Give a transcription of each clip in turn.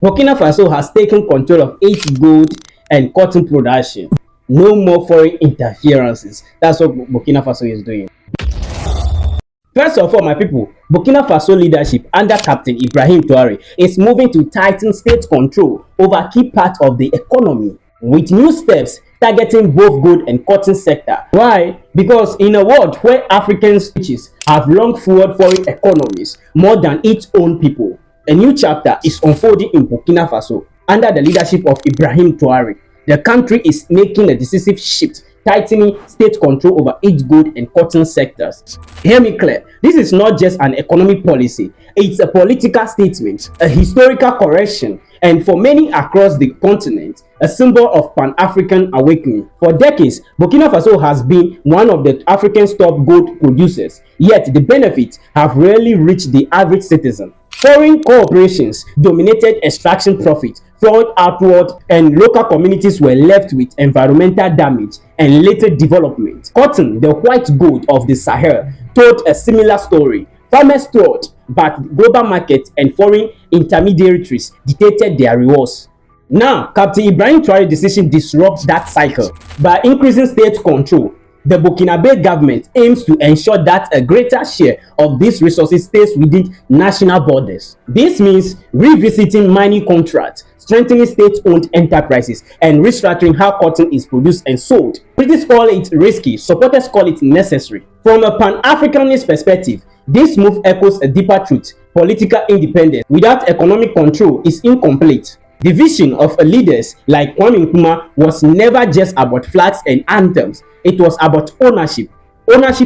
Burkina Faso has taken control of its gold and cotton production. No more foreign interferences. That's what Burkina Faso is doing. First of all, my people, Burkina Faso leadership under Captain Ibrahim Traoré is moving to tighten state control over key parts of the economy, with new steps targeting both gold and cotton sector. Why? Because in a world where African riches have long fueled foreign economies more than its own people, a new chapter is unfolding in Burkina Faso under the leadership of Ibrahim Traoré. The country is making a decisive shift, tightening state control over its gold and cotton sectors. Hear me clear, this is not just an economic policy, it's a political statement, a historical correction, and for many across the continent, a symbol of Pan-African awakening. For decades, Burkina Faso has been one of the Africa's top gold producers, yet the benefits have rarely reached the average citizen. Foreign corporations dominated extraction profits, flowed outward, and local communities were left with environmental damage and later development. Cotton, the white gold of the Sahel, told a similar story. Farmers thrived, but global markets and foreign intermediaries dictated their rewards. Now, Captain Ibrahim Traoré's decision disrupts that cycle. By increasing state control, the Burkinabe government aims to ensure that a greater share of these resources stays within national borders. This means revisiting mining contracts, strengthening state-owned enterprises, and restructuring how cotton is produced and sold. Critics call it risky, supporters call it necessary. From a Pan-Africanist perspective, this move echoes a deeper truth: political independence without economic control is incomplete. The vision of leaders like Kwame Nkrumah was never just about flags and anthems. It was about ownership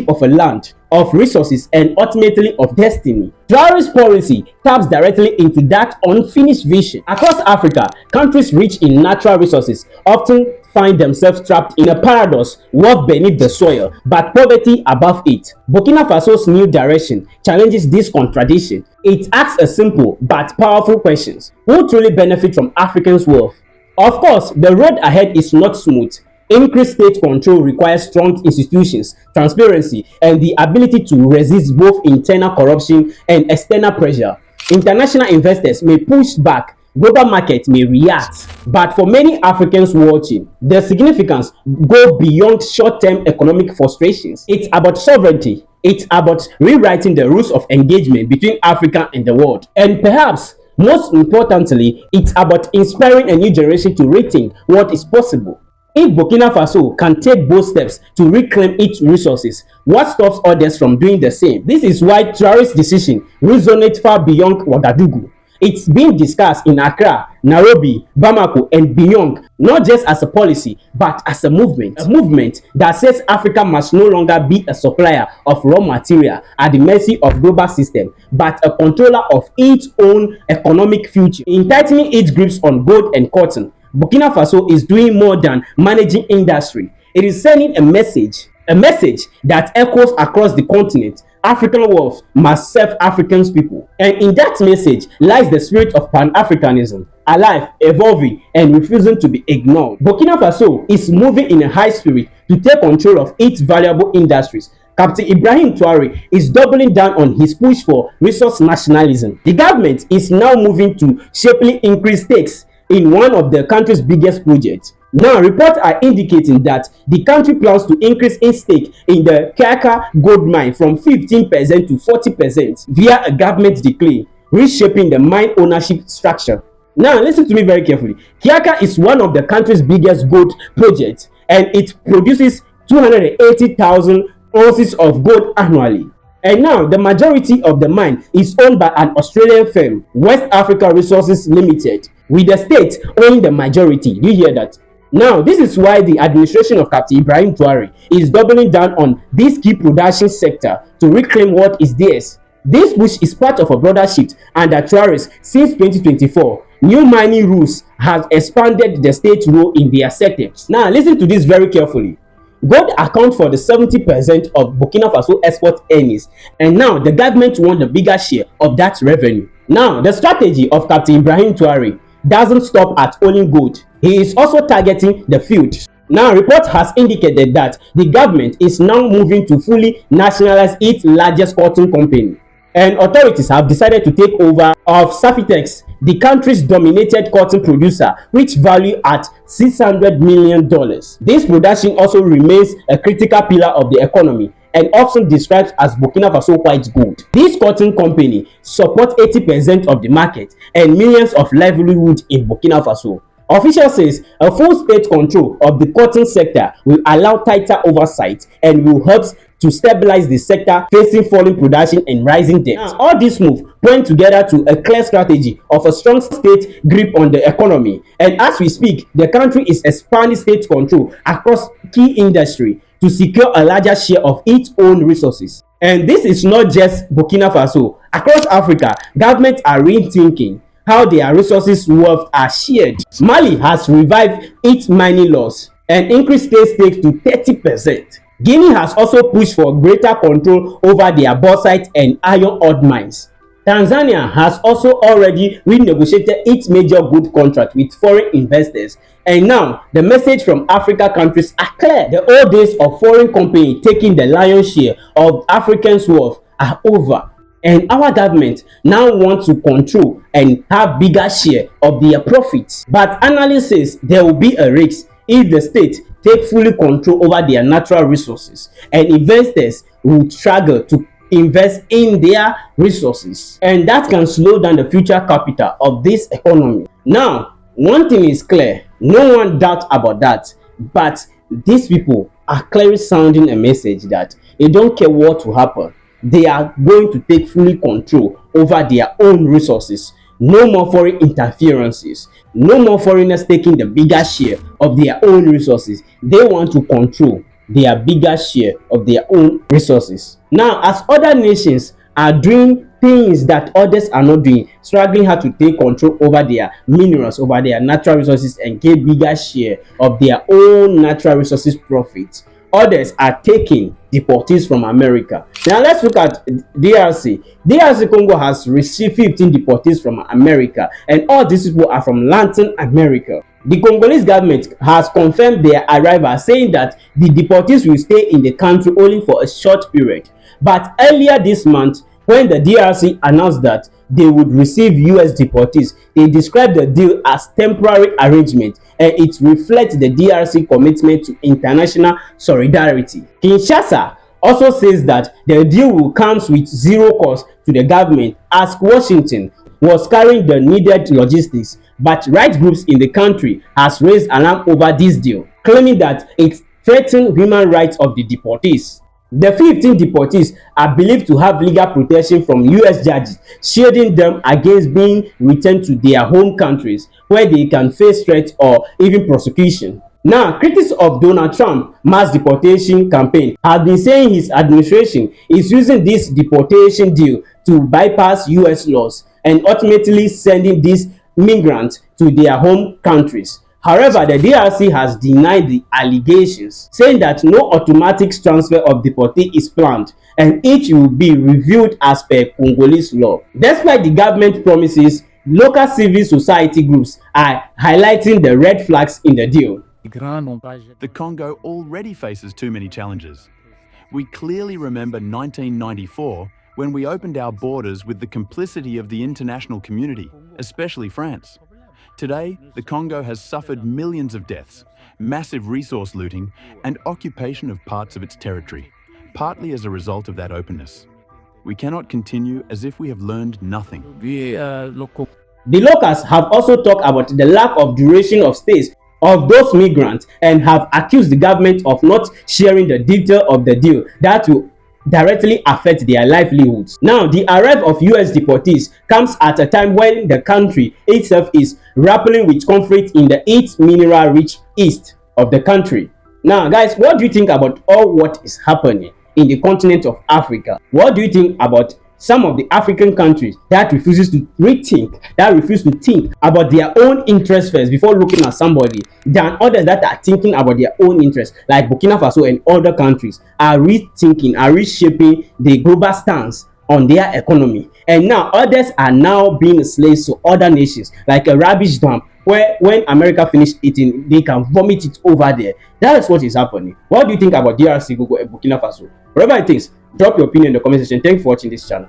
of a land, of resources, and ultimately of destiny. Traoré's policy taps directly into that unfinished vision. Across Africa, countries rich in natural resources often find themselves trapped in a paradox: wealth beneath the soil, but poverty above it. Burkina Faso's new direction challenges this contradiction. It asks a simple but powerful question: who truly benefits from Africans' wealth? Of course, the road ahead is not smooth. Increased state control requires strong institutions, transparency, and the ability to resist both internal corruption and external pressure. International investors may push back, global markets may react, but for many Africans watching, the significance goes beyond short-term economic frustrations. It's about sovereignty. It's about rewriting the rules of engagement between Africa and the world. And perhaps most importantly, it's about inspiring a new generation to rethink what is possible. If Burkina Faso can take bold steps to reclaim its resources, what stops others from doing the same? This is why Traoré's decision resonates far beyond Ouagadougou. It's being discussed in Accra, Nairobi, Bamako, and beyond, not just as a policy, but as a movement that says Africa must no longer be a supplier of raw material at the mercy of global system, but a controller of its own economic future. In tightening its grips on gold and cotton, Burkina Faso is doing more than managing industry. It is sending a message that echoes across the continent. African wealth must serve African people. And in that message lies the spirit of Pan-Africanism, alive, evolving, and refusing to be ignored. Burkina Faso is moving in a high spirit to take control of its valuable industries. Captain Ibrahim Traoré is doubling down on his push for resource nationalism. The government is now moving to sharply increase stakes in one of the country's biggest projects. Now, reports are indicating that the country plans to increase its stake in the Kiaka gold mine from 15% to 40% via a government decree, reshaping the mine ownership structure. Now, listen to me very carefully. Kiaka is one of the country's biggest gold projects, and it produces 280,000 ounces of gold annually. And now, the majority of the mine is owned by an Australian firm, West Africa Resources Limited, with the state owning the majority. Do you hear that? Now, this is why the administration of Captain Ibrahim Traoré is doubling down on this key production sector to reclaim what is theirs. This push is part of a broader shift under Traoré. Since 2024, new mining rules have expanded the state's role in their sectors. Now, listen to this very carefully. Gold accounts for the 70% of Burkina Faso export earnings, and now the government wants a bigger share of that revenue. Now, the strategy of Captain Ibrahim Traoré doesn't stop at owning gold. He is also targeting the field. Now, report has indicated that the government is now moving to fully nationalize its largest cotton company. and authorities have decided to take over of Safetex, the country's dominated cotton producer, which value at $600 million. This production also remains a critical pillar of the economy and often described as Burkina Faso white gold. This cotton company supports 80% of the market and millions of livelihood in Burkina Faso. Officials says a full state control of the cotton sector will allow tighter oversight and will help to stabilize the sector facing falling production and rising debt. Now, all these moves point together to a clear strategy of a strong state grip on the economy. And as we speak, the country is expanding state control across key industry to secure a larger share of its own resources. And this is not just Burkina Faso. Across Africa, governments are rethinking how their resources wealth are shared. Mali has revived its mining laws and increased state stakes to 30%. Guinea has also pushed for greater control over their bauxite and iron ore mines. Tanzania has also already renegotiated its major goods contract with foreign investors. And now, the message from Africa countries are clear. The old days of foreign companies taking the lion's share of Africans' wealth are over. And our government now wants to control and have bigger share of their profits. But analysts say there will be a risk if the state take fully control over their natural resources, and investors will struggle to invest in their resources, and that can slow down the future capital of this economy. Now, one thing is clear, no one doubt about that, but these people are clearly sounding a message that they don't care what will happen. They are going to take fully control over their own resources. No more foreign interferences. No more foreigners taking the bigger share of their own resources. They want to control their bigger share of their own resources. Now, as other nations are doing things that others are not doing, struggling hard to take control over their minerals, over their natural resources, and get bigger share of their own natural resources profits, others are taking deportees from America. Now let's look at DRC. DRC Congo has received 15 deportees from America, and all these people are from Latin America. The Congolese government has confirmed their arrival, saying that the deportees will stay in the country only for a short period. But earlier this month, when the DRC announced that they would receive US deportees, they described the deal as temporary arrangement, and it reflects the DRC commitment to international solidarity. Kinshasa also says that the deal will come with zero cost to the government, as Washington was carrying the needed logistics. But rights groups in the country has raised alarm over this deal, claiming that it threatens human rights of the deportees. The 15 deportees are believed to have legal protection from US judges, shielding them against being returned to their home countries where they can face threats or even prosecution. Now, critics of Donald Trump's mass deportation campaign have been saying his administration is using this deportation deal to bypass US laws and ultimately sending these migrants to their home countries. However, the DRC has denied the allegations, saying that no automatic transfer of deportee is planned and each will be reviewed as per Congolese law. Despite the government promises, local civil society groups are highlighting the red flags in the deal. The Congo already faces too many challenges. We clearly remember 1994 when we opened our borders with the complicity of the international community, especially France. Today, the Congo has suffered millions of deaths, massive resource looting, and occupation of parts of its territory, partly as a result of that openness. We cannot continue as if we have learned nothing. The locals have also talked about the lack of duration of stays of those migrants and have accused the government of not sharing the detail of the deal that will directly affect their livelihoods. Now, the arrival of US deportees comes at a time when the country itself is grappling with conflict in the mineral-rich east of the country. Now, guys, what do you think about all what is happening in the continent of Africa? What do you think about some of the African countries that refuses to rethink, that refuse to think about their own interests first before looking at somebody, than others that are thinking about their own interests, like Burkina Faso and other countries are rethinking, are reshaping the global stance on their economy? And now others are now being slaves to other nations, like a rubbish dump where when America finished eating, they can vomit it over there. That is what is happening. What do you think about DRC, Google, and Burkina Faso? Whatever it is, drop your opinion in the comment section. Thanks for watching this channel.